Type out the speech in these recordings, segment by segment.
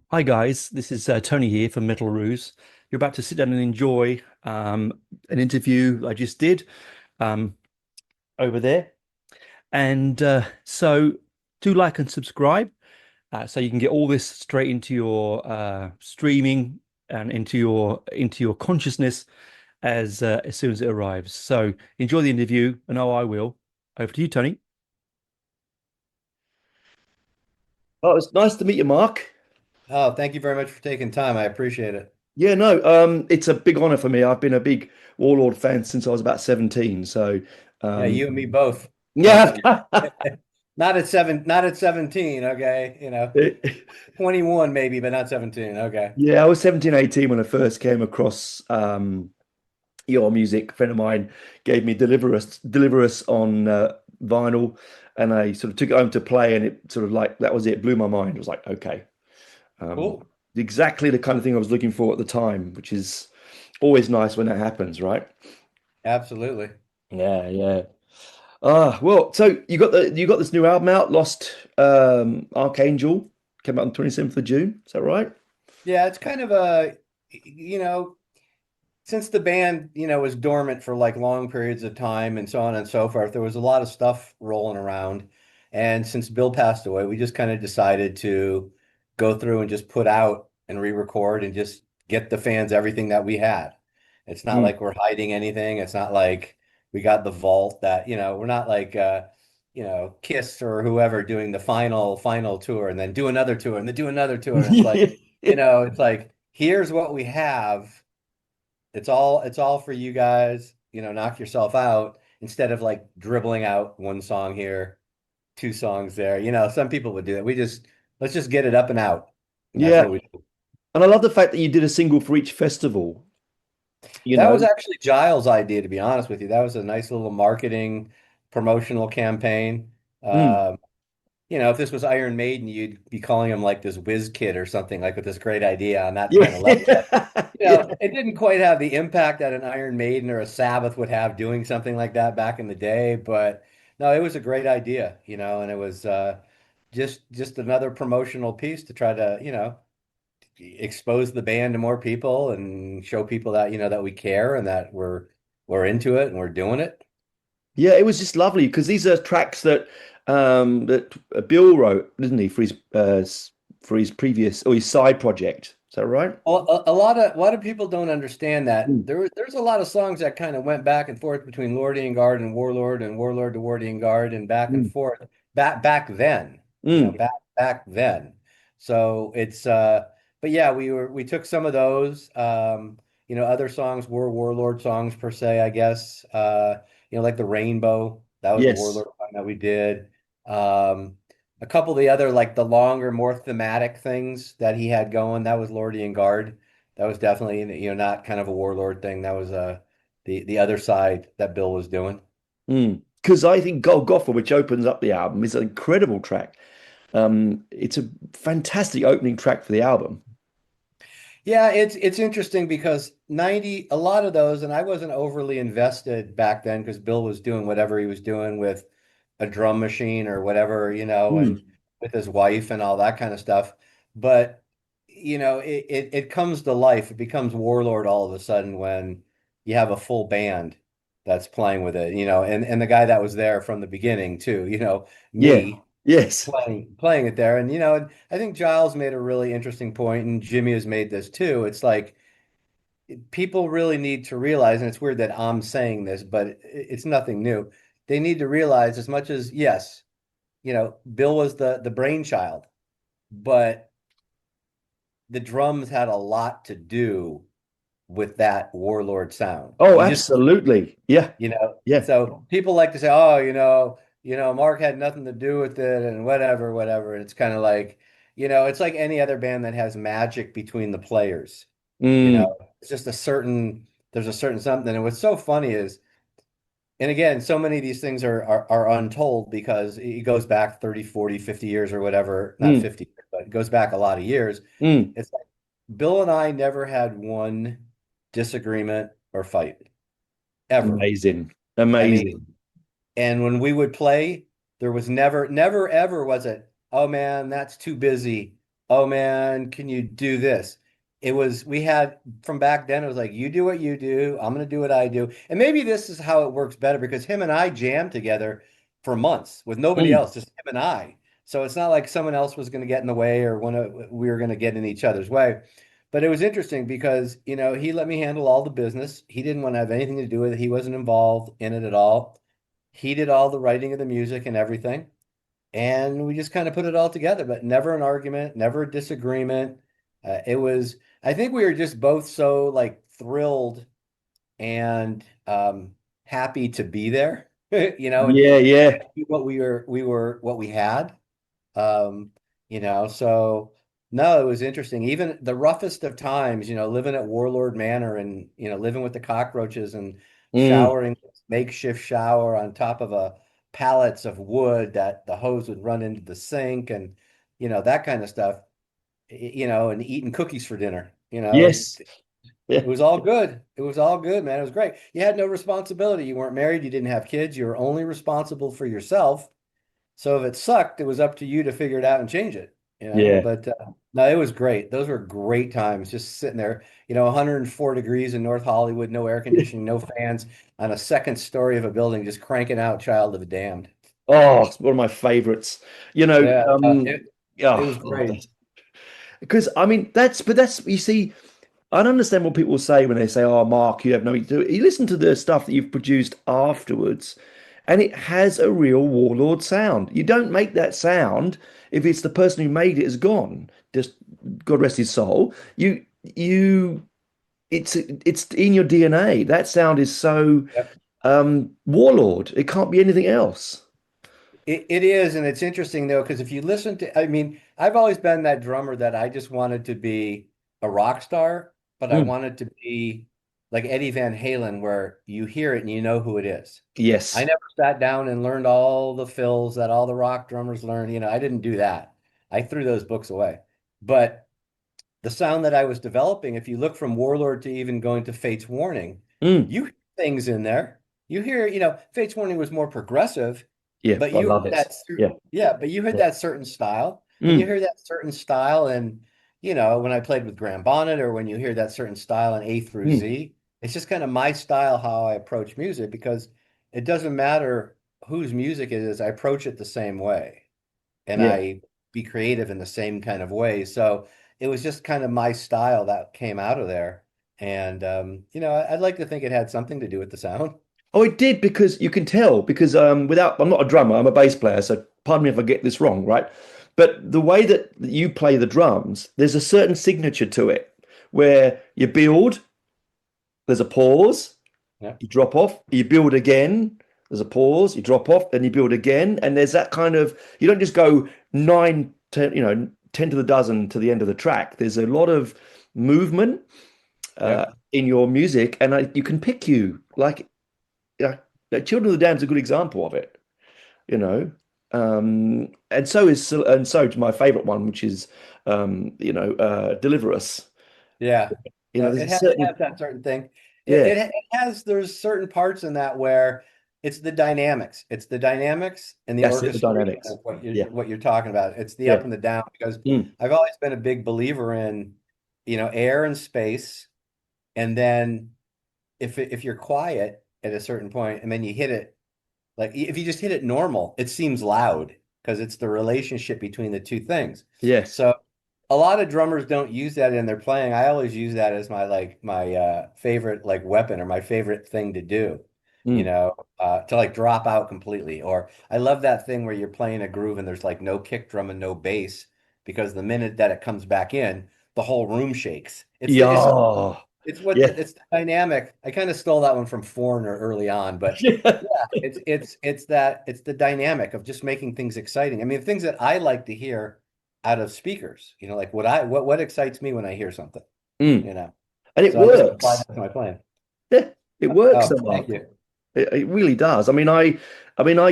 Hi guys, this is Tony here from Metal Ruse. You're about to sit down and enjoy an interview I just did um, over there, and so do like and subscribe so you can get all this straight into your streaming and into your consciousness as soon as it arrives. So enjoy the interview, and I will. Over to you, Tony. Oh, it's nice to meet you, Mark. Oh, thank you very much for taking time. I appreciate it. Yeah, no, it's a big honor for me. I've been a big Warlord fan since I was about 17. So, Yeah, um, you and me both. yeah, Not at 17, okay? 21 maybe, but not 17. Okay. yeah, I was 17, 18 when I first came across your music. A friend of mine gave me Deliver Us on vinyl, and I sort of took it home to play, and it sort of like that was it, blew my mind. It was like, okay, um, Cool. exactly the kind of thing I was looking for at the time, which is always nice when that happens, right? Absolutely. Yeah, yeah. Well, so you got this new album out, Lost Archangel, came out on 27th of June. Is that right? Yeah, it's kind of you know, since the band, was dormant for like long periods of time and so on and so forth, there was a lot of stuff rolling around. And since Bill passed away, we just kind of decided to go through and just put out and re-record and just get the fans everything that we had. It's not Mm. like we're hiding anything. It's not like we got the vault that, we're not like Kiss or whoever doing the final tour and then do another tour and then do another tour. And it's like, it's like here's what we have. It's all for you guys, knock yourself out instead of like dribbling out one song here, two songs there. Some people would do that. Let's just get it up and out. And that's Yeah, what we do. and I love the fact that you did a single for each festival. You That was know, actually Giles' idea, to be honest with you. That was a nice little marketing promotional campaign. Mm. Um, if this was Iron Maiden, you'd be calling him like this whiz kid or something, like with this great idea on that kind of level. Yeah, yeah, It didn't quite have the impact that an Iron Maiden or a Sabbath would have doing something like that back in the day, but no, it was a great idea, and it was just another promotional piece to try to, expose the band to more people and show people that, that we care and that we're into it and we're doing it. yeah. It was just lovely because these are tracks that Bill wrote, didn't he, for his previous or his side project. Is that right? Well, a lot of people don't understand that Mm. there's a lot of songs that kind of went back and forth between Lordian Guard and Warlord to Wardian Guard and back and Mm. forth back then, Mm. back then. So it's but yeah, we took some of those other songs were Warlord songs per se, I guess. Like the Rainbow, that was a Yes. Warlord song that we did. Um a couple of the other like the longer, more thematic things that he had going, that was Lordian Guard. That was definitely, not kind of a Warlord thing. That was the other side that Bill was doing. Mm. Because I think Golgotha, which opens up the album, is an incredible track. It's a fantastic opening track for the album. Yeah, it's interesting because 90 a lot of those, and I wasn't overly invested back then because Bill was doing whatever he was doing with a drum machine or whatever, Mm. and with his wife and all that kind of stuff. But it comes to life. It becomes Warlord all of a sudden when you have a full band that's playing with it, and the guy that was there from the beginning too, Yeah. me Yes. playing it there. And I think Giles made a really interesting point, and Jimmy has made this too. It's like people really need to realize, and it's weird that I'm saying this, but it's nothing new. They need to realize as much as yes, Bill was the brainchild, but the drums had a lot to do with that Warlord sound. Oh, You just absolutely. Yeah. Yeah. so people like to say, oh, Mark had nothing to do with it and whatever, whatever. And it's kind of like, it's like any other band that has magic between the players. Mm. It's just there's a certain something. And what's so funny is, and again, so many of these things are untold because it goes back 30, 40, 50 years or whatever, not Mm. 50, but it goes back a lot of years. Mm. It's like Bill and I never had one disagreement or fight ever. Amazing. I mean, Amazing. and when we would play, there was never ever was it, oh man, that's too busy. oh man, can you do this? We had from back then, it was like, you do what you do, I'm going to do what I do. And maybe this is how it works better because him and I jammed together for months with nobody Mm. else, just him and I. So it's not like someone else was going to get in the way or we were going to get in each other's way. But it was interesting because, he let me handle all the business. He didn't want to have anything to do with it. He wasn't involved in it at all. He did all the writing of the music and everything. And we just kind of put it all together, but never an argument, never a disagreement. I think we were just both so like thrilled and happy to be there, and Yeah, yeah. what we had. Um, so no, it was interesting. Even the roughest of times, living at Warlord Manor and, living with the cockroaches and Mm. showering makeshift shower on top of a pallets of wood that the hose would run into the sink and, that kind of stuff, and eating cookies for dinner, Yes. it Yeah. was all good. It was all good, man. It was great. You had no responsibility. You weren't married. You didn't have kids. You were only responsible for yourself. So if it sucked, it was up to you to figure it out and change it, Yeah. But no, it was great. Those were great times just sitting there, 104 degrees in North Hollywood, no air conditioning, no fans on a second story of a building, just cranking out Child of the Damned. Oh, it's one of my favorites. You know, Yeah, it oh, was great. because I mean that's you see, I don't understand what people say when they say, "Oh, Mark, you have nothing to do." You listen to the stuff that you've produced afterwards, and it has a real Warlord sound. You don't make that sound if it's the person who made it is gone. Just God rest his soul. You it's in your DNA. That sound is so Yep. Warlord. It can't be anything else. It is, and it's interesting though, because if you listen to, I mean, I've always been that drummer that I just wanted to be a rock star, but I Mm. wanted to be like Eddie Van Halen, where you hear it and you know who it is. I Yes. never sat down and learned all the fills that all the rock drummers learn. I didn't do that. I threw those books away. But the sound that I was developing, if you look from Warlord to even going to Fate's Warning, Mm. you hear things in there. You hear, Fate's Warning was more progressive, Yeah, but I you love heard it. that, Yeah. yeah, but you heard Yeah. that certain style. When you Mm. hear that certain style, and when I played with Graham Bonnet, or when you hear that certain style in A through Mm. Z, it's just kind of my style how I approach music because it doesn't matter whose music it is, I approach it the same way and Yeah. I be creative in the same kind of way. So it was just kind of my style that came out of there. And I'd like to think it had something to do with the sound. Oh, it did because you can tell because without I'm not a drummer, I'm a bass player, so pardon me if I get this wrong, right? But the way that you play the drums, there's a certain signature to it where you build, there's a pause, Yeah, you drop off, you build again, there's a pause, you drop off, then you build again, and there's that kind of you don't just go nine, 10, 10 to the dozen to the end of the track. There's a lot of movement yeah, in your music, and you can pick you like yeah, Children of the Damned is a good example of it, you know. And so to my favorite one, which is Deliver Us. yeah. There's a It certain has that certain thing. yeah, It has there's certain parts in that where it's the dynamics. It's the dynamics and the that's it, the orchestration dynamics. of what Yeah, you're talking about. It's the yeah. up and the down because Mm, I've always been a big believer in, air and space, and then if you're quiet at a certain point and then you hit it like if you just hit it normal, it seems loud because it's the relationship between the two things. yes. So a lot of drummers don't use that in their playing. I always use that as my favorite like weapon or my favorite thing to do, Mm, to like drop out completely. Or I love that thing where you're playing a groove and there's like no kick drum and no bass because the minute that it comes back in, the whole room shakes. yeah, yeah. It's the dynamic. I kind of stole that one from Foreigner early on, but Yeah. yeah, it's the dynamic of just making things exciting. I mean, things that I like to hear out of speakers, like what excites me when I hear something, Mm. you know. And it So I just apply works. that to my playing. Yeah, it works, Oh, though, thank Mark. you. It really does. I mean, I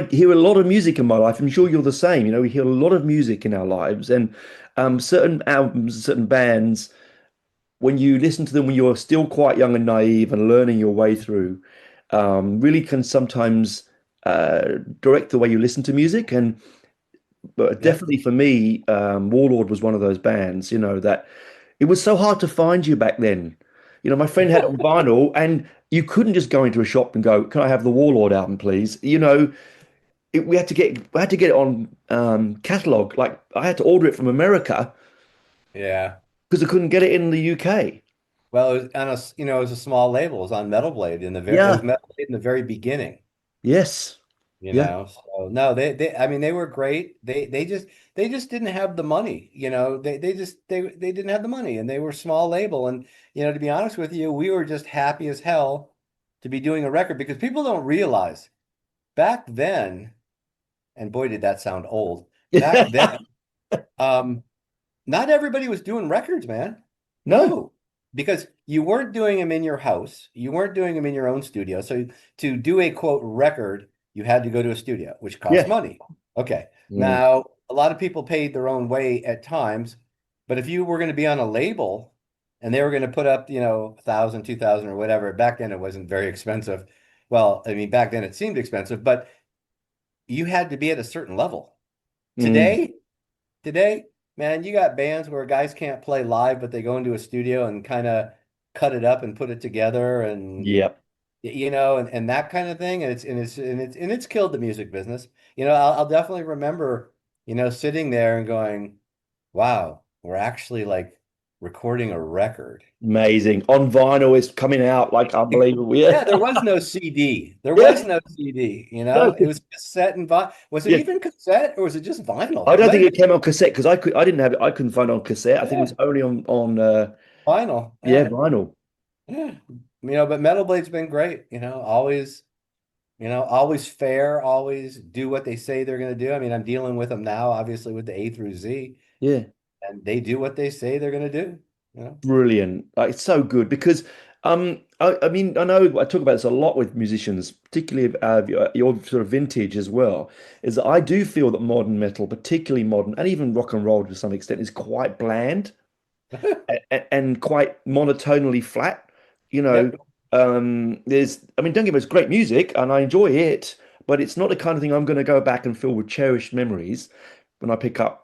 hear a lot of music in my life. I'm sure you're the same. We hear a lot of music in our lives, and certain albums, certain bands. When you listen to them when you're still quite young and naive and learning your way through, really can sometimes direct the way you listen to music. And but Yeah. definitely for me, Warlord was one of those bands, that it was so hard to find you back then. My friend had it on vinyl, and you couldn't just go into a shop and go, "Can I have the Warlord album, please?" We had to get it on catalog. Like I had to order it from America Yeah. because I couldn't get it in the UK. Well, it was on it was a small label. It was on Metal Blade it was Yeah. Metal Blade in the very beginning, Yes. Yeah. So no, I mean, they were great. They just didn't have the money, they didn't have the money, and they were small label. And, to be honest with you, we were just happy as hell to be doing a record because people don't realize back then, and boy, did that sound old. Back then, um, not everybody was doing records, man. No. No, because you weren't doing them in your house. You weren't doing them in your own studio. So to do a quote record, you had to go to a studio, which cost Yeah. money. Okay. Mm. Now, a lot of people paid their own way at times, but if you were going to be on a label and they were going to put up, 1,000, 2,000 or whatever, back then it wasn't very expensive. Well, I mean, back then it seemed expensive, but you had to be at a certain level. Mm. Today, Today, man, you got bands where guys can't play live, but they go into a studio and kind of cut it up and put it together, and Yep. and that kind of thing. And it's killed the music business. I'll definitely remember, sitting there and going, "Wow, we're actually like recording a record." Amazing. On vinyl is coming out like unbelievable. Yeah. Yeah, there was no CD. There was Yeah. no CD, No, It was cassette and vinyl. Was it yeah. even cassette or was it just I vinyl? It don't might think have it came on cassette because I didn't have it. I couldn't find it on cassette. I been, think it yeah, was only on vinyl. yeah, Yeah. vinyl. Yeah. But Metal Blade's been great, always fair, always do what they say they're going to do. I mean, I'm dealing with them now, obviously, with the A through Z, Yeah. and they do what they say they're going to do, you know? Brilliant. Like, it's so good because I mean I know I talk about this a lot with musicians, particularly your sort of vintage as well, is that I do feel that modern metal, particularly modern and even rock and roll to some extent, is quite bland and quite monotonally flat. You know, Yep. I mean, don't get me, it's great music and I enjoy it, but it's not the kind of thing I'm going to go back and fill with cherished memories when I pick up,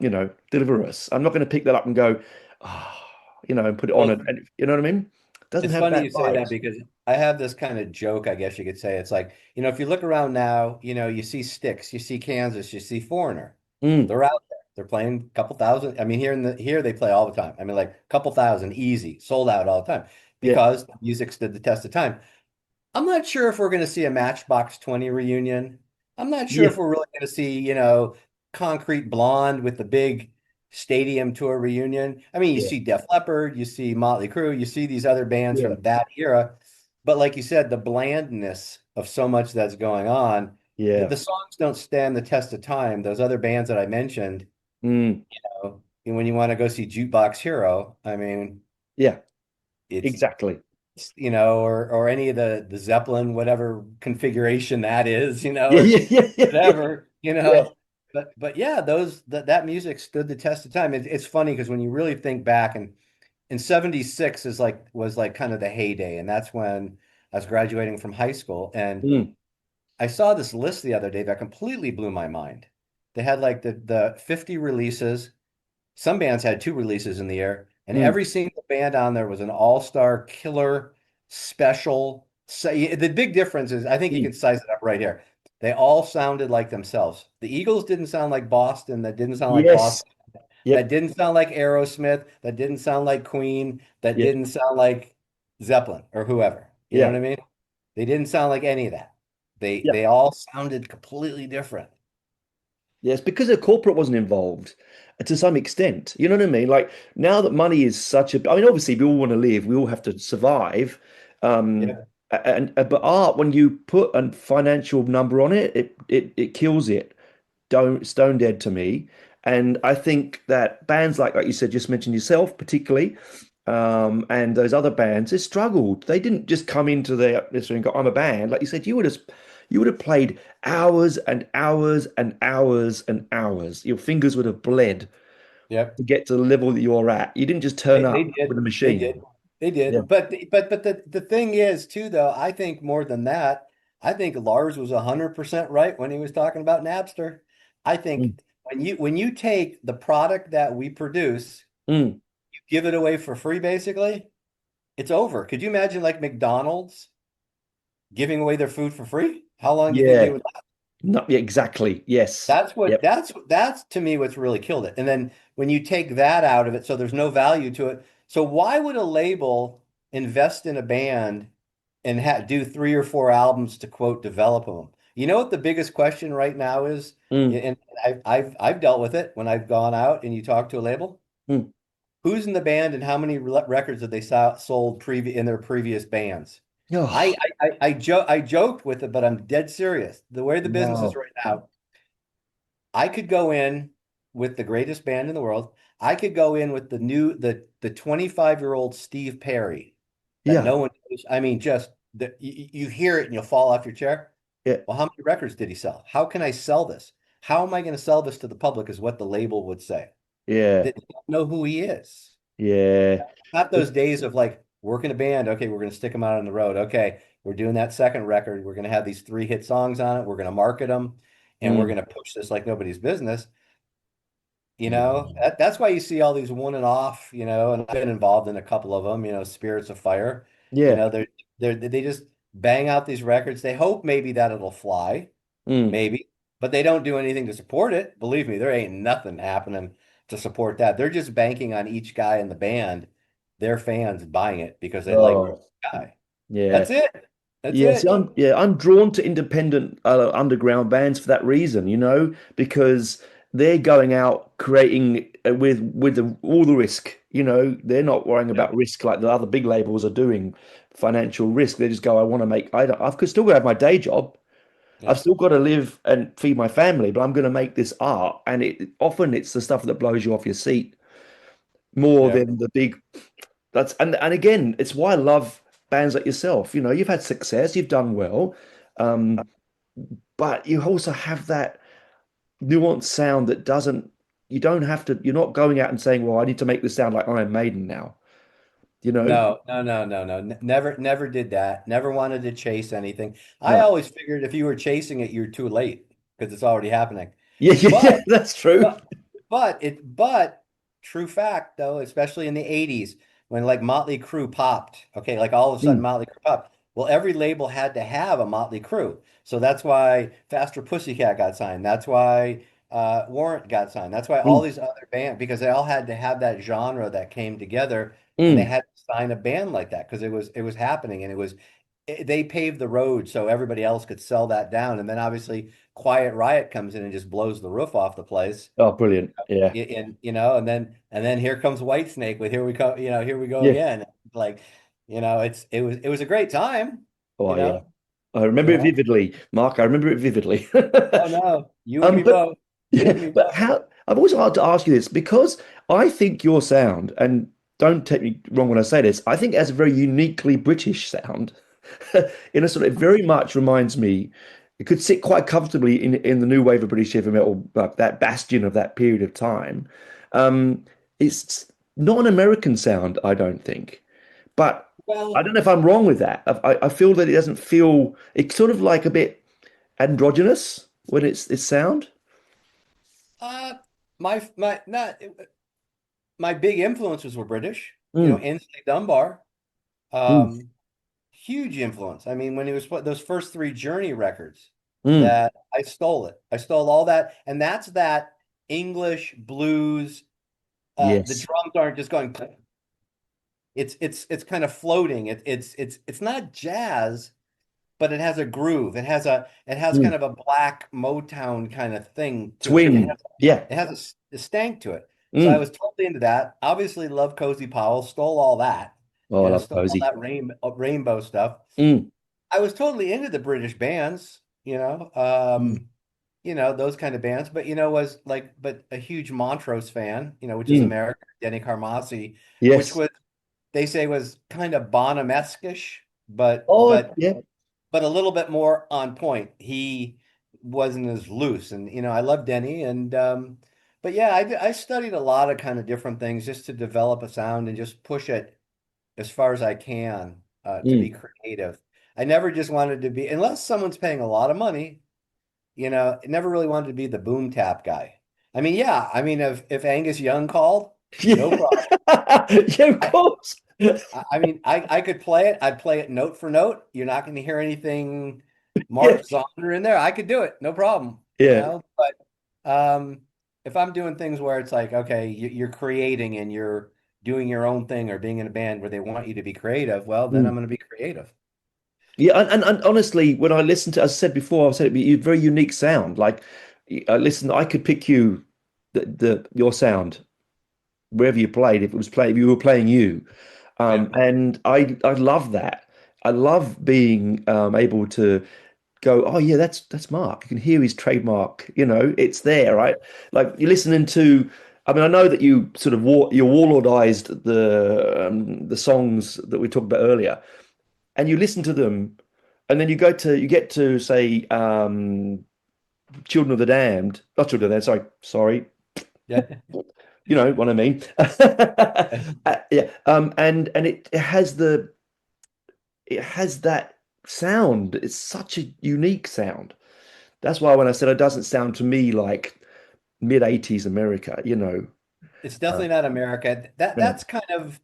Deliver Us. I'm not going to pick that up and go, ah, and put it on Well, and you know what I mean? It doesn't it's have funny that you say that vibes. because I have this kind of joke, I guess you could say. It's like, if you look around now, you see Styx, you see Kansas, you see Foreigner. Mm, They're out there. They're playing a couple thousand. I mean, here they play all the time. I mean, like a couple thousand easy, sold out all the time yeah, because the music stood the test of time. I'm not sure if we're going to see a Matchbox 20 reunion. I'm not sure yeah, if we're really going to see, Concrete Blonde with the big stadium tour reunion. I mean, you yeah, see Def Leppard, you see Motley Crue, you see these other bands yeah, from that era. But like you said, the blandness of so much that's going on, the yeah, songs don't stand the test of time. Those other bands that I mentioned, mm, and when you want to go see Jukebox Hero, I mean, yeah, it's exactly. or any of the Zeppelin, whatever configuration that is, Yeah, or yeah, yeah, yeah, yeah, whatever, yeah. but yeah, that music stood the test of time. It's funny because when you really think back, and in 76 was like kind of the heyday, and that's when I was graduating from high school, and Mm, I saw this list the other day that completely blew my mind. They had like the 50 releases. Some bands had two releases in the year, and mm, every single band on there was an all-star killer special. So the big difference is, I think you mm. can size it up right here. They all sounded like themselves. The Eagles didn't sound like Boston. That didn't sound like Yes. Boston. That Yep. didn't sound like Aerosmith. That didn't sound like Queen. That Yep. didn't sound like Zeppelin or whoever. You know Yeah. what I mean? They didn't sound like any of that. They Yeah. they all sounded completely different. Yes, because the corporate wasn't involved to some extent. You know what I mean? Like now that money is such a, I mean, obviously we all want to live, we all have to survive. Um, Yeah. and but art, when you put a financial number on it, it kills it. Don't stone dead to me. And I think that bands like you said, just mentioned yourself, particularly, and those other bands, they struggled. They didn't just come into their this and go, "I'm a band." Like you said, you would have played hours and hours and hours and hours. Your fingers would have bled Yep. to get to the level that you're at. You didn't just turn They up with did. a They machine. did. They Yeah. did. But the thing is too, though, I think more than that, I think Lars was 100% right when he was talking about Napster. I Mm. think when you take the product that we produce, Mm. you give it away for free, basically, it's over. Could you imagine like McDonald's giving away their food for free? How long do you think they Yeah. would? No, yeah, exactly. Yes. Yep. That's to me what's really killed it. And then when you take that out of it, so there's no value to it. So why would a label invest in a band and do 3 or 4 albums to quote develop them? You know what the biggest question right now is? Mm. And I've dealt with it when I've gone out and you talk to a label. Mm. Who's in the band and how many records have they sold in their previous bands? Oh, I joked with it, but I'm dead serious. The way the business is wow. right now, I could go in with the greatest band in the world. I could go in with the 25-year-old Steve Perry that Yeah. no one knows. I mean, just you hear it and you'll fall off your chair. Yeah. Well, how many records did he sell? How can I sell this? How am I going to sell this to the public? Is what the label would say. Yeah. They don't know who he is. Yeah. Not those days of like working a band. Okay, we're going to stick them out on the road. Okay, we're doing that second record. We're going to have these 3 hit songs on it. We're going to market them, and we're Mm. going to push this like nobody's business. Yeah. That's why you see all these one and off. And I've been involved in a couple of them. Spirits of Fire. You Yeah. know, they just bang out these records. They hope maybe that it'll fly, Mm. maybe, but they don't do anything to support it. Believe me, there ain't nothing happening to support that. They're just banking on each guy in the band, their fans buying it because they like Oh, the guy. yeah. That's it. That's Yes, it. I'm drawn to independent underground bands for that reason, because they're going out creating all the risk. They're not worrying Yep. about risk like the other big labels are doing, financial risk. They just go, I want to make. I've still got to have my day job. I've Yep. still got to live and feed my family, but I'm going to make this art, and it's the stuff that blows you off your seat more Yep. than the big. And again, it's why I love bands like yourself. You've had success, you've done well, um, but you also have that nuanced sound that doesn't. You don't have to. You're not going out and saying, "Well, I need to make this sound like Iron Maiden now." You know? No, no, no, no, no. Never did that. Never wanted to chase anything. I No. always figured if you were chasing it, you're too late because it's already happening. Yeah, yeah, But yeah. That's true. But but true fact though, especially in the 80s when like Motley Crue popped, okay, like all of a sudden Mm, Motley Crue popped. Well, every label had to have a Motley Crue. So that's why Faster Pussycat got signed. That's why Warrant got signed. That's why all mm, these other bands, because they all had to have that genre that came together and they mm. had to sign a band like that because it was happening and they paved the road so everybody else could sell that down. And then obviously Quiet Riot comes in and just blows the roof off the place. Oh, brilliant. Yeah, And then here comes Whitesnake with here we come, here we go yeah. again. Like, it was a great time, Oh, you yeah. know, I remember you it know. vividly, Mark. I remember it vividly. Oh no, you and me But both. You yeah, and me but both. how I've always had to ask you this because I think your sound, and don't take me wrong when I say this, I think it has a very uniquely British sound. In a sort of, it very much reminds me, it could sit quite comfortably in the new wave of British heavy metal, like that bastion of that period of time. Um, it's not an American sound, I don't think. But I Well, don't know if I'm wrong with that. I feel that it doesn't feel, it's sort of like a bit androgynous when it's sound. uh, my not my big influences were British. Mm, Ainsley Dunbar, mm, um, huge influence. I mean, when he was those first 3 Journey records, mm. that I stole it. I stole all that, and that's that English blues. The Yes. drums aren't just going. It's kind of floating. It's not jazz, but it has a groove. It has kind Mm. of a black Motown kind of thing to it. It Twing. has Yeah. it has a stank to it. So I Mm. was totally into that. Obviously, love Cozy Powell. Stole all that. Oh, I love Stole all Cozy. that rainbow stuff. Mm. I was totally into the British bands. Mm. Those kind of bands. But was like, but a huge Montrose fan. Which is Mm. American. Denny Carmassi, which Yes. was they say was kind of Bonham-esque-ish, but Oh, but yeah. but a little bit more on point. He wasn't as loose, and I love Denny, and but yeah, I studied a lot of kind of different things just to develop a sound and just push it as far as I can to be Mm. creative. I never just wanted to be, unless someone's paying a lot of money, I never really wanted to be the boom tap guy. I mean, yeah. I mean, if Angus Young called, no Yeah, problem. yeah, of I, course. I mean, I could play it. I'd play it note for note. You're not going to hear anything Yeah, Mark Zonder in there. I could do it, no problem. yeah. But if I'm doing things where it's like, okay, you're creating and you're doing your own thing or being in a band where they want you to be creative, well, then I'm Mm. going to be creative. Yeah, and honestly, when I listen to, as I said before, I've said it, you very unique sound. Like, listen, I could pick you, your sound wherever you played. If it was play, if you were playing you, Yeah. and I love that. I love being able to go, oh yeah, that's Mark. You can hear his trademark. It's there, right? Like you're listening to. I mean, I know that you sort of you warlordized the songs that we talked about earlier, and you listen to them, and then you get to say Children of the Damned, not Children of the Damned, sorry, Yeah. you know what I mean. Yeah, and it has that sound. It's such a unique sound. That's why when I said it doesn't sound to me like mid 80s America, It's Uh, definitely not America. yeah. That's kind of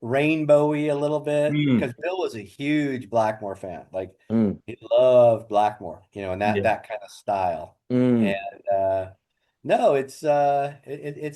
rainbowy a little bit Mm, because Bill was a huge Blackmore fan. Like mm, he loved Blackmore, and that yeah. that kind of style. And Mm, no, it's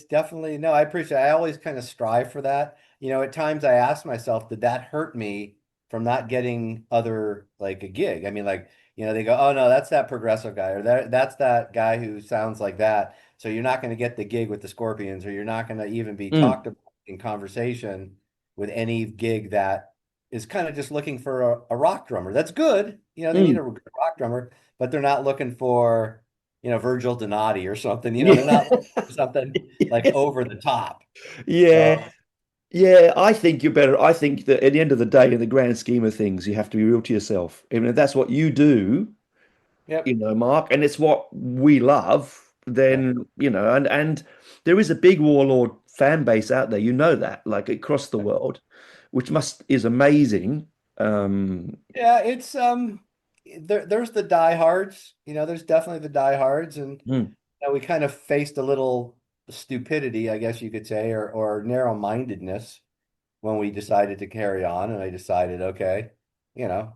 definitely no, I appreciate I always kind of strive for that. At times I ask myself, did that hurt me from not getting other like a gig? I mean, like, they go, oh no, that's that progressive guy, or that's that guy who sounds like that. So you're not going to get the gig with the Scorpions, or you're not going to even be mm, talked about in conversation with any gig that is kind of just looking for a rock drummer. That's good. They need mm. a good rock drummer, but they're not looking for, Virgil Donati or something. They're not Yeah. looking for something like over the top. Yeah. So, Yeah, I think you're better. I think that at the end of the day, in the grand scheme of things, you have to be real to yourself. Even if that's what you do, yep. Mark, and it's what we love, Yeah. then, and there is a big Warlord fan base out there, that, like across the world, which must is amazing. Um, Yeah, it's there's the diehards, there's definitely the diehards, and mm, we kind of faced a little stupidity, I guess you could say, or narrow-mindedness when we decided to carry on, and I decided, okay,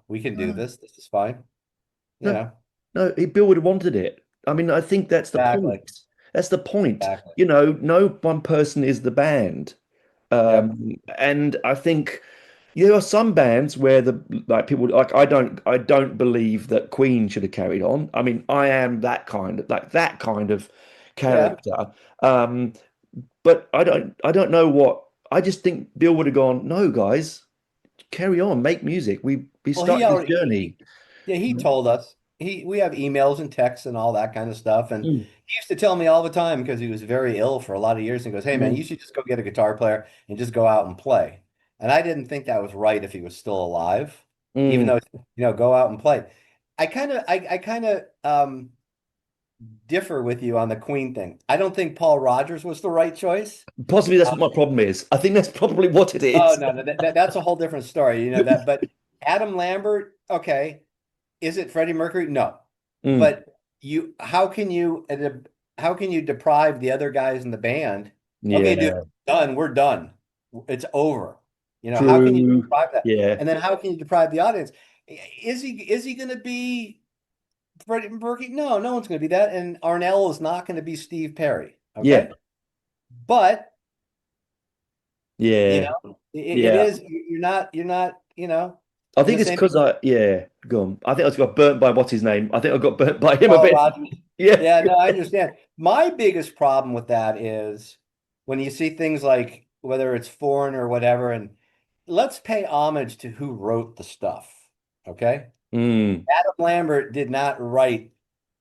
we can do no, this. This is fine. You no, know, no, Bill would have wanted it. I mean, I think that's the exactly. point. That's the point. Exactly. No one person is the band. Yep. And I think there are some bands where the like people like I don't believe that Queen should have carried on. I mean, I am that kind of Yeah. character. Um, but I don't know what I just think Bill would have gone, no, guys, carry on, make music. We Well, started this journey. yeah, he told us. We have emails and texts and all that kind of stuff. And Mm, he used to tell me all the time because he was very ill for a lot of years and goes, "Hey man, you mm, should just go get a guitar player and just go out and play." And I didn't think that was right if he was still alive, even mm. though, go out and play. I kind of differ with you on the Queen thing. I don't think Paul Rogers was the right choice. Possibly that's what my problem is. I think that's probably what it Oh is. no, no, that's a whole different story. You know that, but Adam Lambert, okay. Is it Freddie Mercury? No. Mm, But how can you deprive the other guys in the band? Okay, dude, yeah, done. We're done. It's over. How can you true. deprive that? Yeah. And then how can you deprive the audience? Is he going to be Freddie Mercury? No, no one's going to be that. And Arnell is not going to be Steve Perry. Yeah. Okay, but Yeah. it Yeah. is. You're not. I In think the it's same. because yeah, go on. I think I got burnt by what's his name. I think I got burnt by him a Paul bit. Rogers. Yeah. Yeah, no, I understand. My biggest problem with that is when you see things like whether it's foreign or whatever, and let's pay homage to who wrote the stuff. Okay. Mm, Adam Lambert did not write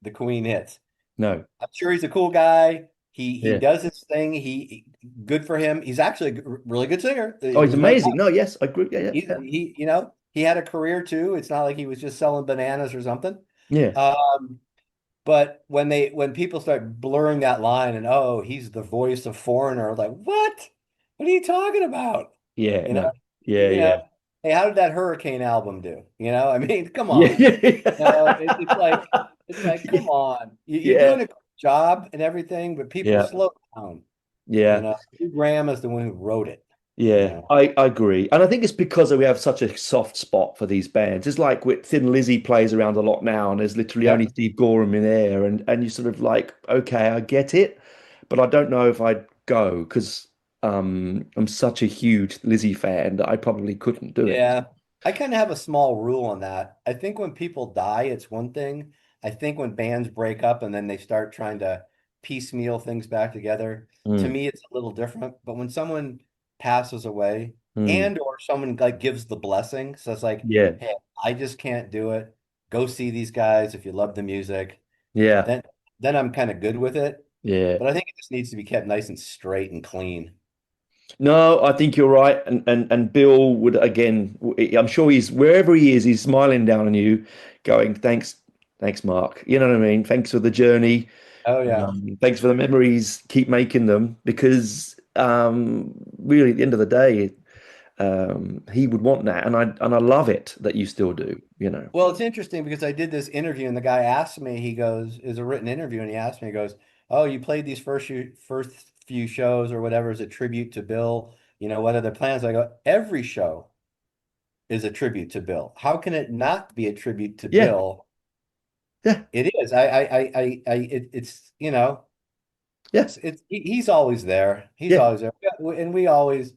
the Queen hits. no. I'm sure he's a cool guy. He Yeah. does his thing. Good for him. He's actually a really good singer. Oh, he's There's no amazing. doubt. No, yes, I agree. Yeah, yeah, He yeah. he you know he had a career too. It's not like he was just selling bananas or something. Yeah. Um, But when people start blurring that line and oh, he's the voice of Foreigner, like what? What are you talking about? Yeah, You know, no. Yeah, you yeah. know, hey, how did that Hurricane album do? I mean, come Yeah. on. It's like come on. You're Yeah. doing it. job and everything, but people Yeah. slow down. You Yeah. know, Lou Graham is the one who wrote it. You Yeah, know, I agree. And I think it's because we have such a soft spot for these bands. It's like with Thin Lizzy plays around a lot now, and there's literally only yep. Steve Gorham in there, and you sort of like, okay, I get it, but I don't know if I'd go because I'm such a huge Lizzy fan that I probably couldn't do it. Yeah. I kind of have a small rule on that. I think when people die, it's one thing. I think when bands break up and then they start trying to piecemeal things back together, to Mm, me it's a little different. But when someone passes away mm, and or someone like gives the blessing, so it's like, yeah, hey, I just can't do it. Go see these guys if you love the music. yeah, Then then I'm kind of good with it. yeah. But I think it just needs to be kept nice and straight and clean. No, I think you're right, and Bill would again. I'm sure he's wherever he is, he's smiling down on you, going, "Thanks, thanks, Mark. You know what I mean? Thanks for the journey. Oh yeah. Thanks for the memories. Keep making them because really, at the end of the day, he would want that, and I love it that you still do. You know. Well, it's interesting because I did this interview and the guy asked me, he goes, is a written interview, and he asked me, he goes, "Oh, you played these first few shows or whatever as a tribute to Bill. You know, what are the plans?" I go, every show is a tribute to Bill. How can it not be a tribute to Yeah, Bill? yeah, It is. It's, yeah, he's always there. He's yeah. always there. And we always,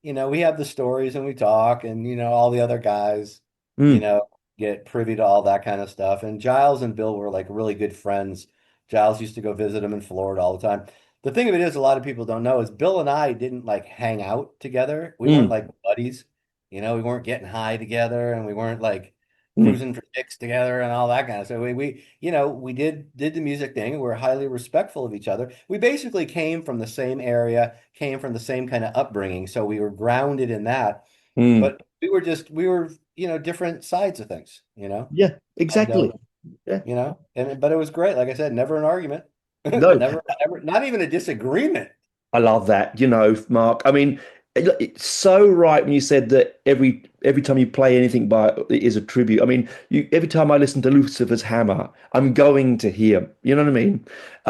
we have the stories and we talk and, all the other guys, you Mm, know, get privy to all that kind of stuff. And Giles and Bill were like really good friends. Giles used to go visit him in Florida all the time. The thing of it is, a lot of people don't know is Bill and I didn't like hang out together. We weren't mm, like buddies. We weren't getting high together and we weren't like mm, cruising for chicks together and all that kind of stuff. We did the music thing. We were highly respectful of each other. We basically came from the same area, came from the same kind of upbringing, so we were grounded in that. mm. But we were, different sides of things, Yeah, and exactly. Yeah. but it was great. Like I said, never an argument, No, never, not even a disagreement. I love that, Mark. I mean, it's so right when you said that every time you play anything by it is a tribute. I mean, every time I listen to Lucifer's Hammer, I'm going to hear. You know what I mean?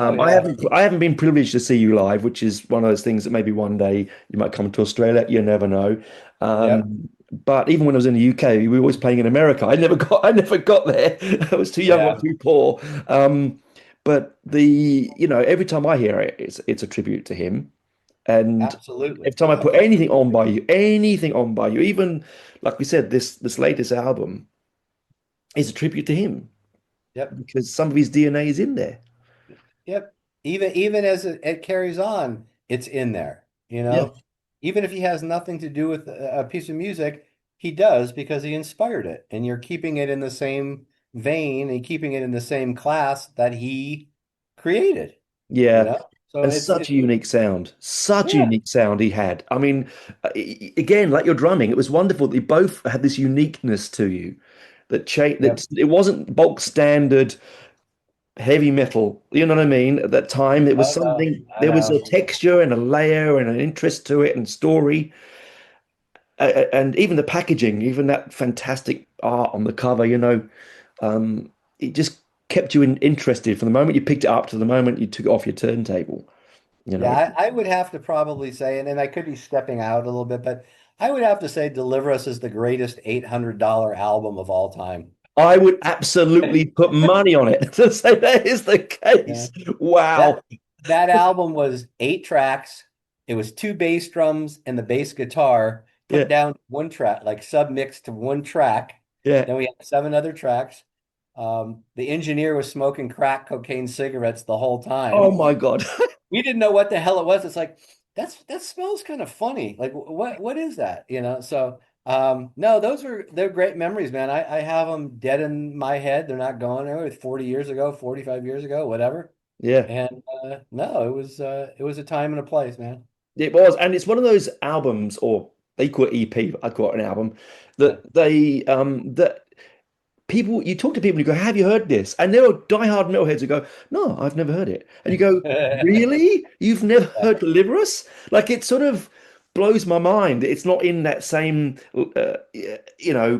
Oh I yeah, haven't been privileged to see you live, which is one of those things that maybe one day you might come to Australia. You never know. yep, But even when I was in the UK, we were always playing in America. I never got there. I was too young or yeah, too poor. But every time I hear it, it's a tribute to him. And absolutely. every time I Oh, put anything on by you, even like we said, this latest album is a tribute to him yep. because some of his DNA is in there. Yep. Even as it carries on, it's in there, Yeah. Even if he has nothing to do with a piece of music, he does because he inspired it. And you're keeping it in the same vein and keeping it in the same class that he created, you Yeah. know? So And such a unique sound, such a yeah, unique sound he had. I mean, again, like your drumming, it was wonderful that you both had this uniqueness to you that yep. it wasn't bulk standard heavy metal. You know what I mean? At that time, there was Oh no, something, I there was a know. texture and a layer and an interest to it and story. And even the packaging, even that fantastic art on the cover, it just kept you interested from the moment you picked it up to the moment you took it off your turntable. You Yeah, know, I would have to probably say, and I could be stepping out a little bit, but I would have to say Deliver Us is the greatest $800 album of all time. I would absolutely put money on it to say that is the Yeah. case. Wow. That that album was 8 tracks. It was two bass drums and the bass guitar put Yeah, down to one track, like submixed to one track. yeah. Then we had 7 other tracks. The engineer was smoking crack cocaine cigarettes the whole Oh time. my God. We didn't know what the hell it was. It's like that smells kind of funny. Like what is that? So no, they're great memories, man. I have them dead in my head. They're not going anywhere. 40 years ago, 45 years ago, whatever. Yeah, And no, it was a time and a place, man. it was. And it's one of those albums, or they call it EP, but I'd call it an album, Yeah. that people, you talk to people and you go, have you heard this? And there are diehard metalheads who go, no, I've never heard it. And you go, really? You've never heard Deliver Us? Like it sort of blows my mind. It's not in that same,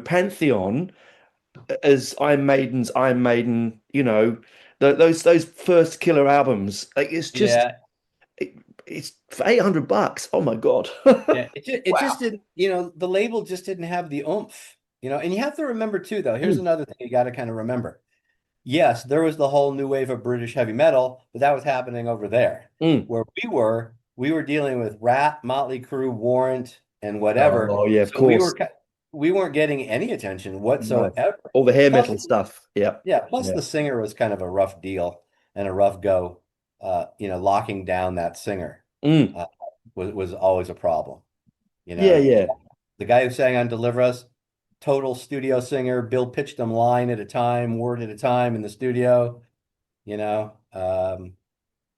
pantheon as Iron Maiden, Those first Killer albums, like it's just Yeah. it, it's for $800. Oh my God. Yeah, it Wow. just didn't, the label just didn't have the oomph, and you have to remember too, though, here's Mm, another thing you got to kind of remember. Yes, there was the whole new wave of British heavy metal, but that was happening over there. mm. Where we were dealing with Rat, Motley Crue, Warrant, and whatever. Oh yeah, of So we course. were we weren't getting any attention No. whatsoever. All the hair Plus, metal stuff. Yeah. yeah, plus Yeah. the singer was kind of a rough deal and a rough go. Locking down that singer Mm. uh, was always a problem. You Yeah, know, yeah. the guy who sang on Deliver Us, total studio singer. Bill pitched him line at a time, word at a time in the studio. You know,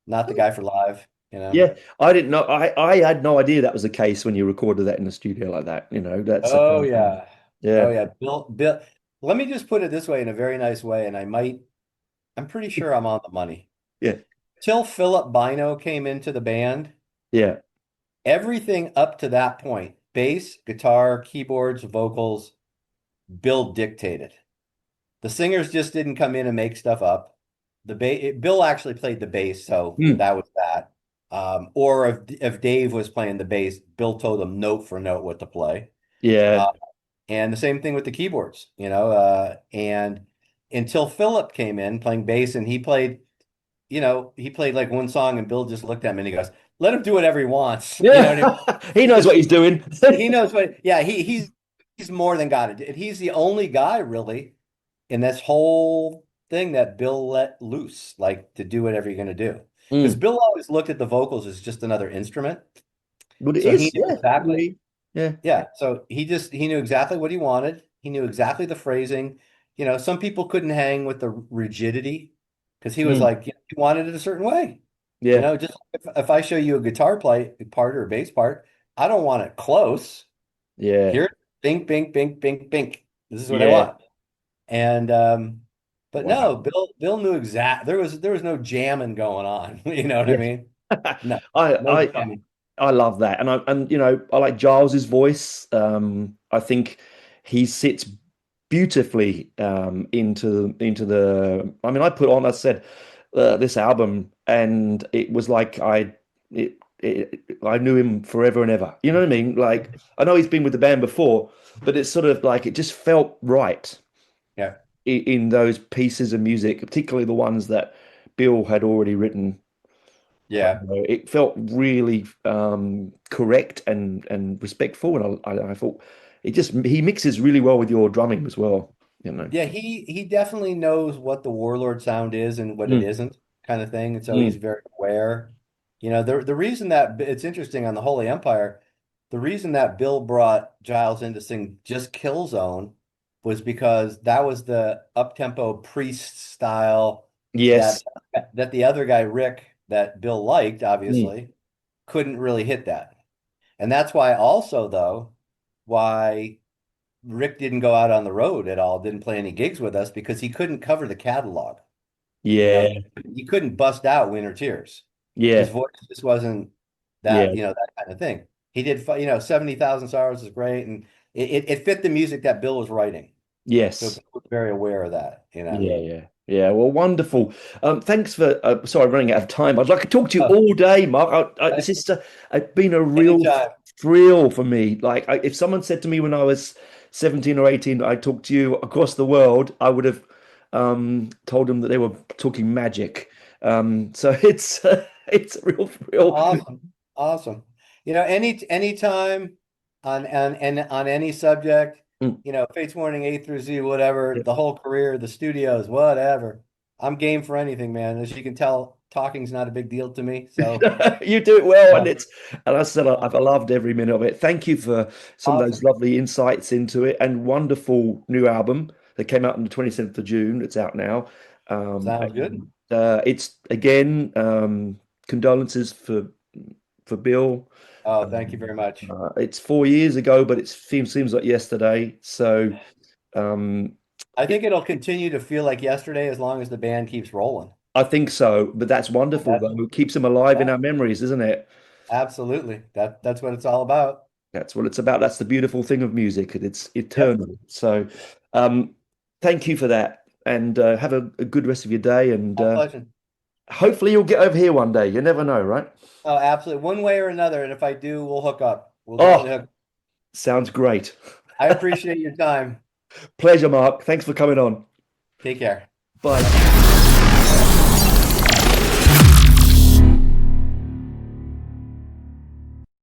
not the guy for live. You know. Yeah. I didn't know. I had no idea that was the case when you recorded that in the studio like that. That's Oh yeah, oh yeah. yeah. Bill. Let me just put it this way in a very nice way, and I'm pretty sure I'm on the money. Yeah. Till Philip Bino came into the band, Yeah. everything up to that point, bass, guitar, keyboards, vocals, Bill dictated. The singers just didn't come in and make stuff up. Bill actually played the bass, so Mm. that was that. Or if Dave was playing the bass, Bill told him note for note what to play. Yeah. Uh, and the same thing with the keyboards, and until Philip came in playing bass and he played like one song and Bill just looked at him and he goes, let him do whatever he wants. You know what I mean? Yeah. He knows what Because he's doing. he knows yeah, he's more than got it. He's the only guy really in this whole thing that Bill let loose, like to do whatever you're going to do. Because Mm. Bill always looked at the vocals as just another instrument. But it So he is, knew yeah. exactly, Really. Yeah. yeah. So he knew exactly what he wanted. He knew exactly the phrasing. Some people couldn't hang with the rigidity because he was Mm. like, he wanted it a certain way. Yeah. Just if I show you a guitar play part or a bass part, I don't want it close. Yeah. Here, bink, bink, bink, bink, bink. This is what I Yeah. want. And but no, Wow. Bill knew there was no jamming going on. You know what I Yeah. mean? No, I no I jamming. I love that, and I like Giles's voice. I think he sits beautifully into the. I mean, I put on, I said, this album, and it was like I knew him forever and ever. You know what I mean? Like I know he's been with the band before, but it's sort of like it just felt right Yeah, in those pieces of music, particularly the ones that Bill had already written. yeah, It felt really correct and respectful, and I thought he mixes really well with your drumming as well. You know. yeah. He definitely knows what the Warlord sound is and what it Mm, isn't, kind of thing. And so he's mm. very aware. The reason that it's interesting on the Holy Empire, the reason that Bill brought Giles in to sing just Killzone was because that was the up-tempo priest style that Yes. that the other guy, Rick, that Bill liked, Mm. obviously, couldn't really hit that. And that's why also, though, why Rick didn't go out on the road at all, didn't play any gigs with us because he couldn't cover the catalog. You know, Yeah. he couldn't bust out Winter Tears. His Yeah. voice just wasn't Yeah. that kind of thing. He did, 70,000 Sorrows is great, and it fit the music that Bill was writing. So Yes. Bill was very aware of that. Yeah. Yeah. Yeah. Well, wonderful. Thanks for. Sorry, running out of time. I'd like to talk to you Oh, all day, Mark. It's just it's been a real anytime. thrill for me. Like, if someone said to me when I was 17 or 18, I talked to you across the world, I would have told them that they were talking magic. So it's a real thrill. Awesome. Awesome. Anytime on any subject, Mm. Fates Warning A through Z, whatever, Yeah. the whole career, the studios, whatever. I'm game for anything, man. As you can tell, talking's not a big deal to me. So, You do it well, and uh, I said I've loved every minute of it. Thank you for some of those awesome. lovely insights into it, and wonderful new album that came out on the 27th of June. It's out now. Sounds good. And it's again condolences for Bill. Oh, thank you Um, very much. it's 4 years ago, but it seems like yesterday. So um, I it, think it'll continue to feel like yesterday as long as the band keeps rolling. I think so, but that's wonderful That, though. It keeps them alive in yeah, our memories, isn't it? absolutely. That's what it's all about. That's what it's about. That's the beautiful thing of music, and it's Yep. eternal. So, um, thank you for that. and have a good rest of your day. And My pleasure. hopefully you'll get over here one day. You never know, right? Oh, absolutely. One way or another. And if I do, we'll hook up. We'll definitely Oh, hook. sounds great. I appreciate your time. Pleasure, Mark. Thanks for coming on. Take care. Bye.